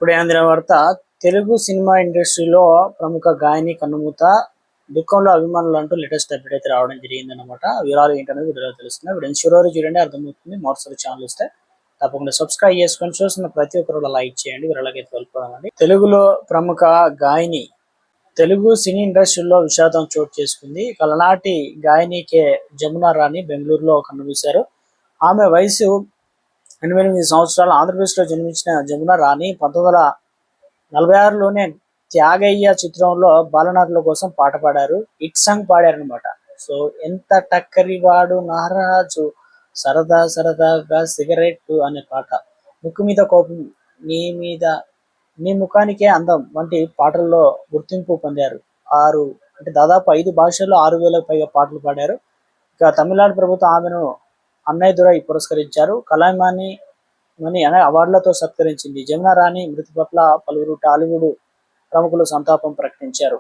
ఇప్పుడే అందిన వార్త. తెలుగు సినిమా ఇండస్ట్రీలో ప్రముఖ గాయని కన్నుమూత, దుఃఖంలో అభిమానులు అంటూ లేటెస్ట్ అప్డేట్ అయితే రావడం జరిగింది అనమాట. వివరాలు ఏంటనేది వీడియోలో తెలుస్తుంది. వీడియో చివరి చూడండి, అర్థమవుతుంది. మరోసారి ఛానల్ వస్తే తప్పకుండా సబ్స్క్రైబ్ చేసుకొని చూసిన ప్రతి ఒక్కరు లైక్ చేయండి. వీళ్ళకైతే వెళ్ళిపోదామండి. తెలుగులో ప్రముఖ గాయని, తెలుగు సినీ ఇండస్ట్రీలో విషాదం చోటు చేసుకుంది. కలనాటి గాయని కె జమునా రాణి బెంగళూరులో కన్నుమూశారు. ఆమె వయసు 88 సంవత్సరాలు. ఆంధ్రప్రదేశ్లో జన్మించిన జమునా రాణి 1946లోనే త్యాగయ్య చిత్రంలో బాలనటుల కోసం పాట పాడారు. Hit song పాడారనమాట. సో ఎంత టక్కరివాడు నారాజు, సరదా సరదాగా సిగరెట్ అనే పాట, ముక్కు మీద కోపం, నీ మీద, నీ ముఖానికే అందం వంటి పాటల్లో గుర్తింపు పొందారు. దాదాపు 5 భాషల్లో 6,000కు పైగా పాటలు పాడారు. ఇక తమిళనాడు ప్రభుత్వం ఆమెను అన్నయ్య దురై పురస్కరించారు. కళామాని అనే అవార్డులతో సత్కరించింది. జమునా రాణి మృతి పట్ల పలువురు టాలీవుడ్ ప్రముఖులు సంతాపం ప్రకటించారు.